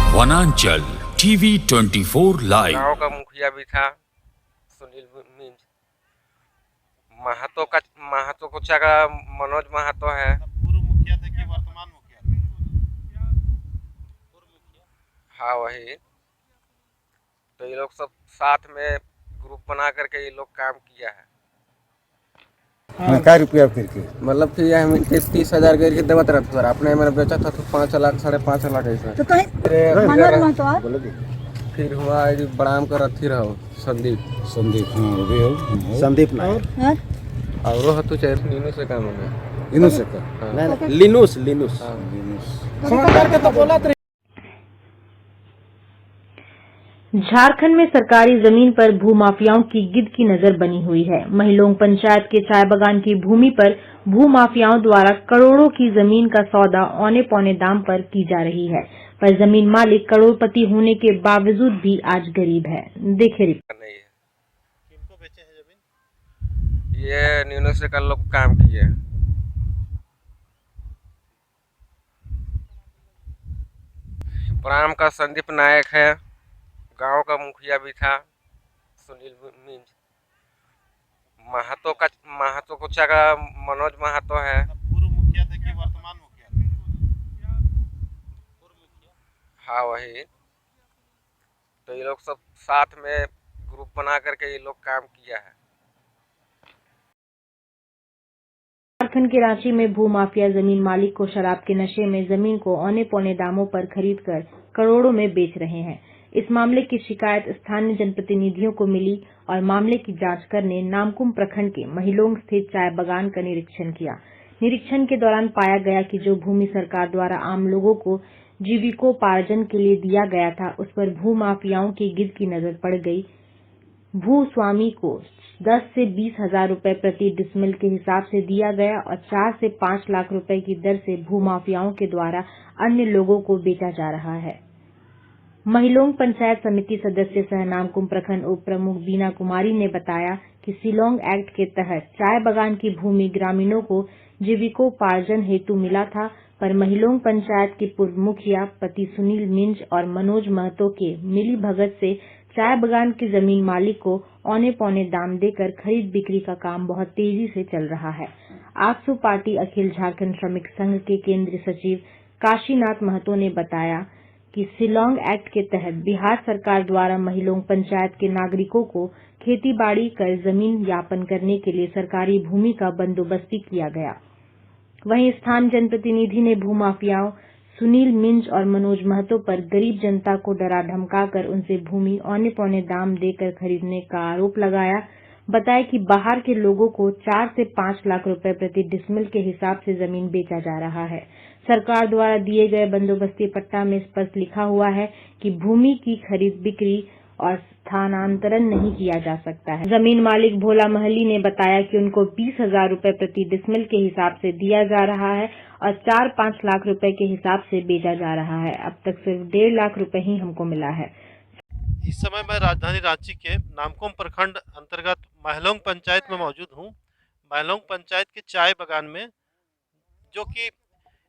वनांचल TV 24 live. गांव का मुखिया भी था सुनील मिंज। महातो कुचा का मनोज महातो है। पूर्व मुखिया थे कि वर्तमान मुखिया थे? पूर्व मुखिया। हाँ वही। तो ये लोग सब साथ में ग्रुप बना करके ये लोग काम किया है। क्या रुपया फिर के मतलब फिर हम 30,000 करके देवत रहता सर। आपने मैंने बेचा था तो 5 लाख 5.5 लाख ऐसा। तो कहीं फिर हुआ ये बड़ाम का रथी रहो संदीप हाँ वो भी हो संदीप नायक और वो हतु चाहे नीनू से काम हो गया। इन्हों से का हाँ। लिनुस फोन करके तो बोला झारखंड में सरकारी जमीन पर भूमाफियाओं की गिद्ध की नजर बनी हुई है। महिलोंग पंचायत के चाय बागान की भूमि पर भूमाफियाओं द्वारा करोड़ों की जमीन का सौदा औने पौने दाम पर की जा रही है, पर जमीन मालिक करोड़पति होने के बावजूद भी आज गरीब है। देखे रिपोर्ट। नहीं है, किनको बेचे हैं जमीन? ये न्यूनो से कल लोग काम किए। प्राम का संदीप नायक है। गांव का मुखिया भी था सुनील मिंज। महातो कुचा का मनोज महातो है। पूर्व मुखिया थे कि वर्तमान मुखिया थे? पूर्व मुखिया। हाँ वही। तो ये लोग सब साथ में ग्रुप बना करके ये लोग काम किया है। झारखंड के रांची में भूमाफिया जमीन मालिक को शराब के नशे में जमीन को औने पौने दामों पर खरीदकर करोड़ों में बेच रहे हैं। इस मामले की शिकायत स्थानीय जनप्रतिनिधियों को मिली और मामले की जांच करने नामकुम प्रखंड के महिलोंग स्थित चाय बागान का निरीक्षण किया। निरीक्षण के दौरान पाया गया कि जो भूमि सरकार द्वारा आम लोगों को जीविकोपार्जन के लिए दिया गया था, उस पर भूमाफियाओं की गिद्ध की नजर पड़ गई। भूस्वामी को 10 से 20 हजार रुपए प्रति डिसमिल के हिसाब से दिया गया और 4 से 5 लाख रुपए की दर से भूमाफियाओं के द्वारा अन्य लोगों को बेचा जा रहा है। महिलोंग पंचायत समिति सदस्य सह नामकुम प्रखंड उप प्रमुख बीना कुमारी ने बताया कि शिलोंग एक्ट के तहत चाय बागान की भूमि ग्रामीणों को जीविकोपार्जन हेतु मिला था, पर महिलोंग पंचायत के पूर्व मुखिया पति सुनील मिंज और मनोज महतो के मिली भगत से चाय बागान की जमीन मालिक को औने पौने दाम देकर खरीद बिक्री का काम बहुत तेजी से चल रहा है। आजसू पार्टी अखिल झारखंड श्रमिक संघ के केंद्रीय सचिव काशीनाथ महतो ने बताया कि शिलोंग एक्ट के तहत बिहार सरकार द्वारा महिलोंग पंचायत के नागरिकों को खेती बाड़ी कर जमीन यापन करने के लिए सरकारी भूमि का बंदोबस्ती किया गया। वहीं स्थानीय जनप्रतिनिधि ने भूमाफियाओं सुनील मिंज और मनोज महतो पर गरीब जनता को डरा धमकाकर उनसे भूमि औने पौने दाम देकर खरीदने का आरोप लगाया। बताया कि बाहर के लोगों को 4 से 5 लाख रुपए प्रति डिसमिल के हिसाब से जमीन बेचा जा रहा है। सरकार द्वारा दिए गए बंदोबस्ती पट्टा में स्पष्ट लिखा हुआ है कि भूमि की खरीद बिक्री और स्थानांतरण नहीं किया जा सकता है। जमीन मालिक भोला महली ने बताया कि उनको 20,000 रुपए प्रति डिसमिल के हिसाब से दिया जा रहा है और 4-5 लाख रुपए के हिसाब से बेचा जा रहा है। अब तक सिर्फ 1.5 लाख रुपए ही हमको मिला है। इस समय मैं राजधानी रांची के नामकुम प्रखंड अंतर्गत महिलोंग पंचायत में मौजूद हूँ। महिलोंग पंचायत के चाय बागान में, जो कि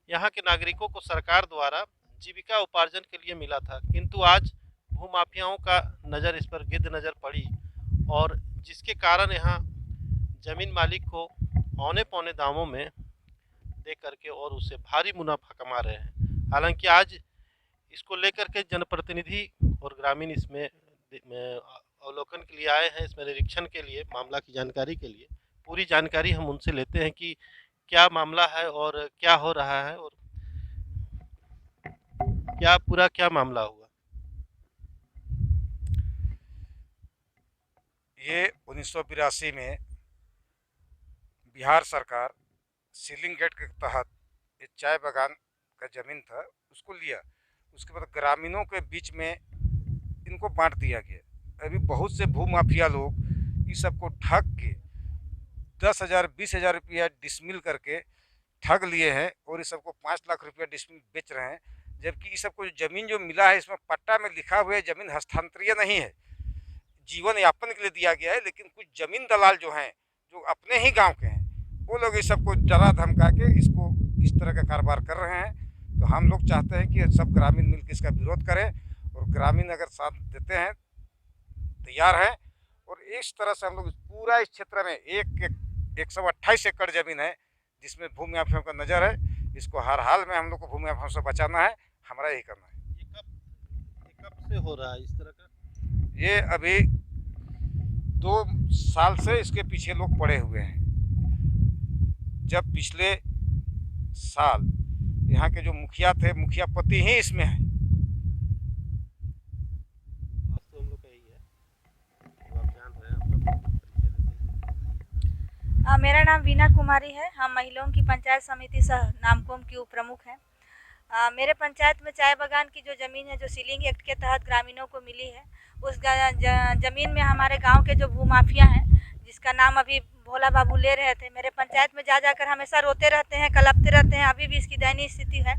यहाँ के नागरिकों को सरकार द्वारा जीविका उपार्जन के लिए मिला था, किंतु आज भूमाफियाओं का नज़र इस पर गिद्ध नज़र पड़ी और जिसके कारण यहाँ ज़मीन मालिक को औने पौने दामों में दे करके और उससे भारी मुनाफा कमा रहे हैं। हालांकि आज इसको लेकर के जनप्रतिनिधि और ग्रामीण इसमें अवलोकन के लिए आए हैं, इसमें निरीक्षण के लिए, मामला की जानकारी के लिए। पूरी जानकारी हम उनसे लेते हैं कि क्या मामला है और क्या हो रहा है और क्या मामला हुआ। ये 1982 में बिहार सरकार सीलिंग गेट के तहत ये चाय बागान का ज़मीन था, उसको लिया। उसके बाद ग्रामीणों के बीच में इनको बांट दिया गया। अभी बहुत से भूमाफिया लोग इस सबको ठग के 10,000 20,000 रुपया डिसमिल करके ठग लिए हैं और इस सबको 5 लाख रुपया डिसमिल बेच रहे हैं। जबकि इस सबको ज़मीन जो मिला है इसमें पट्टा में लिखा हुआ है ज़मीन हस्तांतरीय नहीं है, जीवन यापन के लिए दिया गया है। लेकिन कुछ ज़मीन दलाल जो हैं, जो अपने ही गांव के हैं, वो लोग इस सबको डरा धमका के इसको इस तरह का कारोबार कर रहे हैं। तो हम लोग चाहते हैं कि सब ग्रामीण मिलकर इसका विरोध करें, और ग्रामीण अगर साथ देते हैं, तैयार हैं, और इस तरह से हम लोग पूरा इस क्षेत्र में 128 एकड़ ज़मीन है जिसमें भूमि माफियाओं का नज़र है। इसको हर हाल में हम लोग को भूमि माफियाओं से बचाना है, हमारा यही करना है। ये कब से हो रहा है इस तरह का? ये अभी 2 साल से इसके पीछे लोग पड़े हुए हैं। जब पिछले साल यहाँ के जो मुखिया थे, मुखिया पति ही इसमें है। बात तो हम लोग का यही है, तो आप जान रहे हैं, अपना परिचय देते हैं। मेरा नाम वीना कुमारी है। हम महिलाओं की पंचायत समिति सह नामकोम की उप प्रमुख हैं। मेरे पंचायत में चाय बागान की जो ज़मीन है, जो सीलिंग एक्ट के तहत ग्रामीणों को मिली है, उस ज़मीन में हमारे गांव के जो भूमाफिया हैं, जिसका नाम अभी भोला बाबू ले रहे थे, मेरे पंचायत में जा जाकर हमेशा रोते रहते हैं, कलपते रहते हैं। अभी भी इसकी दयनीय स्थिति है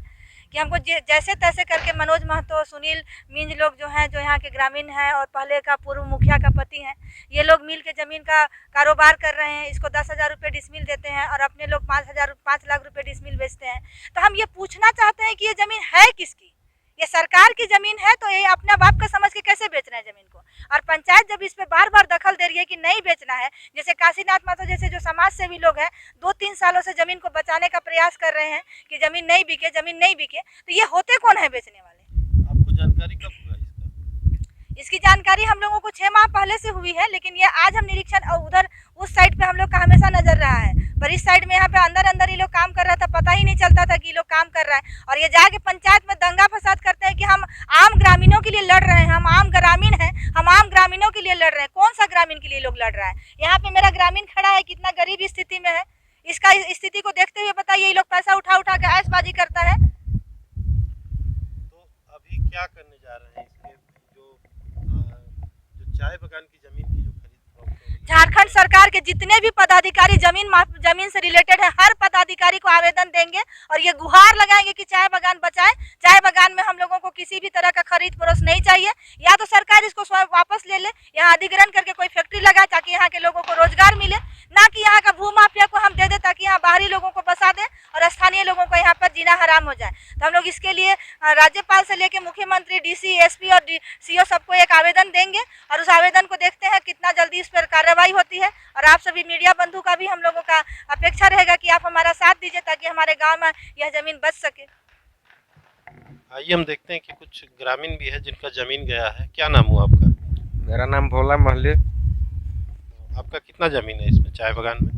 कि हमको जैसे तैसे करके मनोज महतो, सुनील मिंज लोग जो हैं, जो यहाँ के ग्रामीण हैं और पहले का पूर्व मुखिया का पति हैं, ये लोग मिल के ज़मीन का कारोबार कर रहे हैं। इसको 10,000 रुपये डिसमिल देते हैं और अपने लोग 5 लाख रुपये डिसमिल बेचते हैं। तो हम ये पूछना चाहते हैं कि ये ज़मीन है किसकी? ये सरकार की ज़मीन है, तो ये अपना बाप का समझ के कैसे बेच रहे हैं ज़मीन को? और पंचायत जब इस पे बार बार दखल दे रही है कि नहीं बेचना है, जैसे काशीनाथ महतो जैसे जो समाज सेवी लोग हैं, 2-3 सालों से ज़मीन को बचाने का प्रयास कर रहे हैं कि ज़मीन नहीं बिके, ज़मीन नहीं बिके, तो ये होते कौन है बेचने वाले? आपको जानकारी कब हुआ इसका? इसकी जानकारी हम लोगों को 6 माह पहले से हुई है, लेकिन ये आज हम निरीक्षण और उधर उस साइड पे हम लोग का हमेशा नजर रहा है, पर इस साइड में यहाँ पे अंदर ये लोग काम कर रहा था, पता ही नहीं चलता था कि ये लोग काम कर रहा है। और ये जाके पंचायत में दंगा फसाद करते हैं कि हम आम ग्रामीणों के लिए लड़ रहे हैं, हम आम ग्रामीण हैं, हम आम ग्रामीणों के लिए लड़ रहे हैं। कौन सा ग्रामीण के लिए लोग लड़ रहा है? यहाँ पे मेरा ग्रामीण खड़ा है, कितना गरीब स्थिति में है। इसका स्थिति को देखते हुए बताइए, ये लोग पैसा उठा उठा के ऐशबाजी करता है। तो अभी क्या करने जा रहे हैं इसके, जो चाय बागान की जमीन की जो खरीद फरोख्त हो रही है? झारखंड सरकार के जितने भी पदाधिकारी जमीन से रिलेटेड है, हर पदाधिकारी को आवेदन देंगे और ये गुहार लगाएंगे कि चाय बागान बचाए। चाय बागान में हम लोगों को किसी भी तरह का खरीद फरोख्त नहीं चाहिए। या तो सरकार इसको स्वयं वापस ले ले, यहाँ अधिग्रहण करके कोई फैक्ट्री लगाए ताकि यहाँ के लोगों को रोजगार मिले, ना कि यहाँ का भू माफिया को हम दे दे ताकि यहाँ बाहरी लोगों को बसा दे और स्थानीय लोगों को यहाँ पर जीना हराम हो जाए। तो हम लोग इसके लिए राज्यपाल से लेकर मुख्यमंत्री, डीसी, एसपी और सीओ सबको एक आवेदन देंगे और उस आवेदन को देखते हैं कितना जल्दी इस पर कार्रवाई होती है। और आप सभी मीडिया बंधु का भी हम लोगों का अपेक्षा रहेगा कि आप हमारा साथ दीजिए ताकि हमारे गाँव में यह जमीन बच सके। आइए हम देखते हैं कि कुछ ग्रामीण भी है जिनका जमीन गया है। क्या नाम हुआ आपका? मेरा नाम भोला महली। आपका कितना जमीन है इसमें चाय बागान में?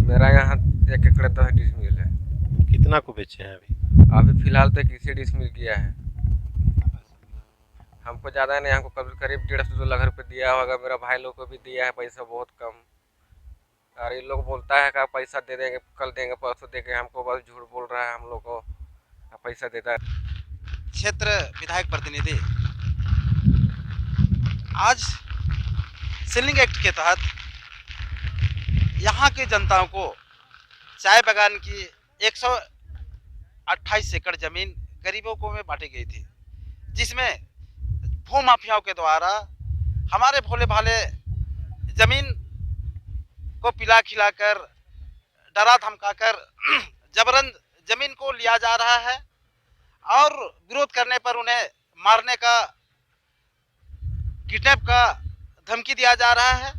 मेरा यहाँ 1 एकड़ 10 डिसमिल है। कितना को बेचे हैं अभी? अभी फिलहाल तक इसी डिसमिल किया है। हमको ज़्यादा नहीं, हमको करीब 150-2 लाख रुपये दिया होगा। मेरा भाई लोग को भी दिया है पैसा, बहुत कम। और ये लोग बोलता है कि पैसा दे देंगे, कल देंगे, परसों देंगे, हमको बस झूठ बोल रहा है हम लोग को पैसा देता है। क्षेत्र विधायक प्रतिनिधि आज सीलिंग एक्ट के तहत यहाँ की जनताओं को चाय बागान की 128 एकड़ जमीन गरीबों को में बांटी गई थी, जिसमें भू माफियाओं के द्वारा हमारे भोले भाले जमीन को पिला खिलाकर, डरा धमकाकर जबरन जमीन को लिया जा रहा है और विरोध करने पर उन्हें मारने का, किडनैप का धमकी दिया जा रहा है,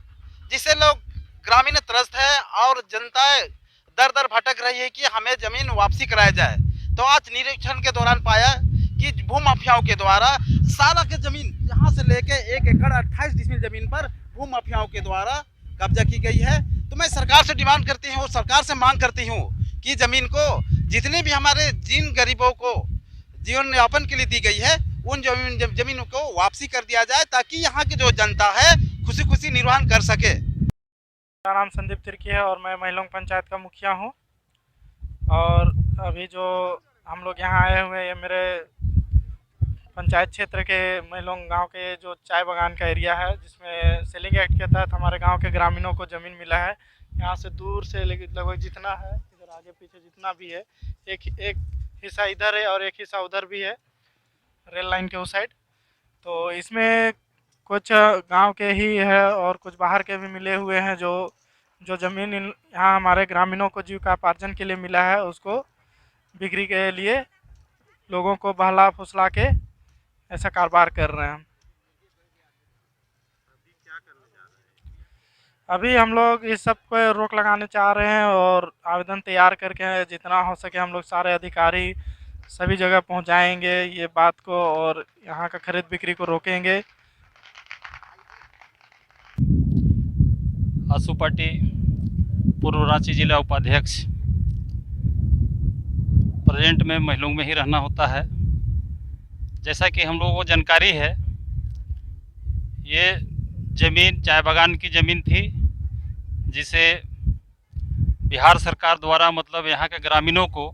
जिससे लोग ग्रामीण त्रस्त है और जनता दर दर भटक रही है कि हमें जमीन वापसी कराया जाए। तो आज निरीक्षण के दौरान पाया कि भू माफियाओं के द्वारा सारा के जमीन यहाँ से लेके 1 एकड़ 28 डिसमिल जमीन पर भू माफियाओं के द्वारा कब्जा की गई है। तो मैं सरकार से डिमांड करती हूँ, सरकार से मांग करती हूँ कि जमीन को, जितने भी हमारे जिन गरीबों को जीवन यापन के लिए दी गई है, उन जमीनों को वापसी कर दिया जाए ताकि यहाँ की जो जनता है खुशी खुशी निर्वहन कर सके। मेरा नाम संदीप तिर्की है और मैं महिलाओं पंचायत का मुखिया हूँ। और अभी जो हम लोग यहाँ आए हुए हैं, ये मेरे पंचायत क्षेत्र के महिलाओं गांव के जो चाय बागान का एरिया है, जिसमें सीलिंग एक्ट के तहत हमारे गांव के ग्रामीणों को ज़मीन मिला है। यहाँ से दूर से लगभग जितना है, इधर आगे पीछे जितना भी है, एक हिस्सा इधर है और एक हिस्सा उधर भी है, रेल लाइन के उस साइड। तो इसमें कुछ गांव के ही है और कुछ बाहर के भी मिले हुए हैं। जो ज़मीन यहाँ हमारे ग्रामीणों को जीविकापार्जन के लिए मिला है, उसको बिक्री के लिए लोगों को बहला फुसला के ऐसा कारोबार कर रहे हैं। अभी हम लोग इस सब पे रोक लगाने चाह रहे हैं और आवेदन तैयार करके जितना हो सके हम लोग सारे अधिकारी सभी जगह पहुंचाएंगे ये बात को और यहाँ का खरीद बिक्री को रोकेंगे। आसू पार्टी पूर्व रांची जिला उपाध्यक्ष। प्रेजेंट में महलों में ही रहना होता है। जैसा कि हम लोगों को जानकारी है, ये ज़मीन चाय बागान की ज़मीन थी जिसे बिहार सरकार द्वारा मतलब यहाँ के ग्रामीणों को,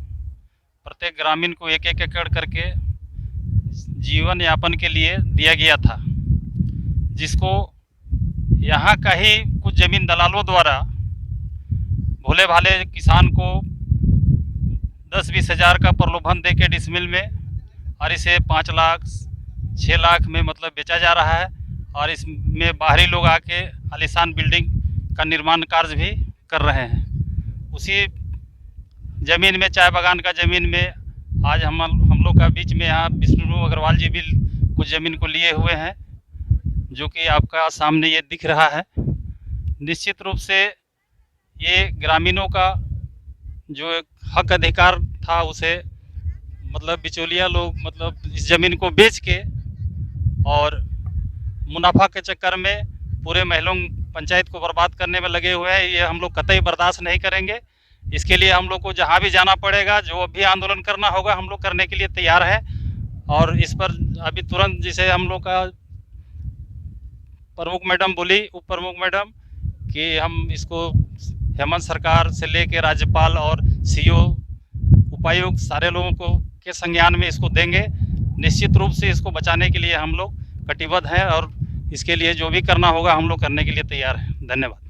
प्रत्येक ग्रामीण को 1-1 एकड़ करके जीवन यापन के लिए दिया गया था, जिसको यहाँ का ही कुछ ज़मीन दलालों द्वारा भोले भाले किसान को 10-20 हज़ार का प्रलोभन दे के डिसमिल में और इसे 5 लाख 6 लाख में मतलब बेचा जा रहा है और इसमें बाहरी लोग आके आलीशान बिल्डिंग का निर्माण कार्य भी कर रहे हैं। उसी ज़मीन में, चाय बागान का ज़मीन में आज हम लोग का बीच में यहाँ विष्णु अग्रवाल जी भी कुछ ज़मीन को लिए हुए हैं, जो कि आपका सामने ये दिख रहा है। निश्चित रूप से ये ग्रामीणों का जो एक हक अधिकार था उसे मतलब बिचौलिया लोग मतलब इस ज़मीन को बेच के और मुनाफा के चक्कर में पूरे महलों पंचायत को बर्बाद करने में लगे हुए हैं। ये हम लोग कतई बर्दाश्त नहीं करेंगे। इसके लिए हम लोग को जहाँ भी जाना पड़ेगा, जो भी आंदोलन करना होगा हम लोग करने के लिए तैयार हैं। और इस पर अभी तुरंत जैसे हम लोग का प्रमुख मैडम बोली, उप प्रमुख मैडम, कि हम इसको हेमंत सरकार से लेके राज्यपाल और सीओ, उपायुक्त सारे लोगों को के संज्ञान में इसको देंगे। निश्चित रूप से इसको बचाने के लिए हम लोग कटिबद्ध हैं और इसके लिए जो भी करना होगा हम लोग करने के लिए तैयार हैं। धन्यवाद।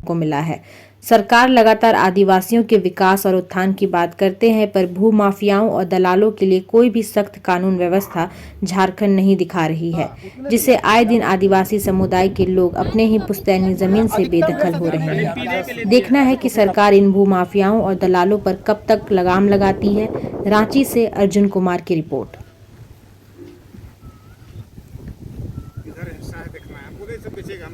को मिला है। सरकार लगातार आदिवासियों के विकास और उत्थान की बात करते हैं, पर भू माफियाओं और दलालों के लिए कोई भी सख्त कानून व्यवस्था झारखंड नहीं दिखा रही है, जिससे आए दिन आदिवासी समुदाय के लोग अपने ही पुश्तैनी जमीन से बेदखल हो रहे हैं। देखना है कि सरकार इन भू माफियाओं और दलालों पर कब तक लगाम लगाती है। रांची से अर्जुन कुमार की रिपोर्ट। इधर हिस्सा है, देखना है, पूरे से बेचेगा।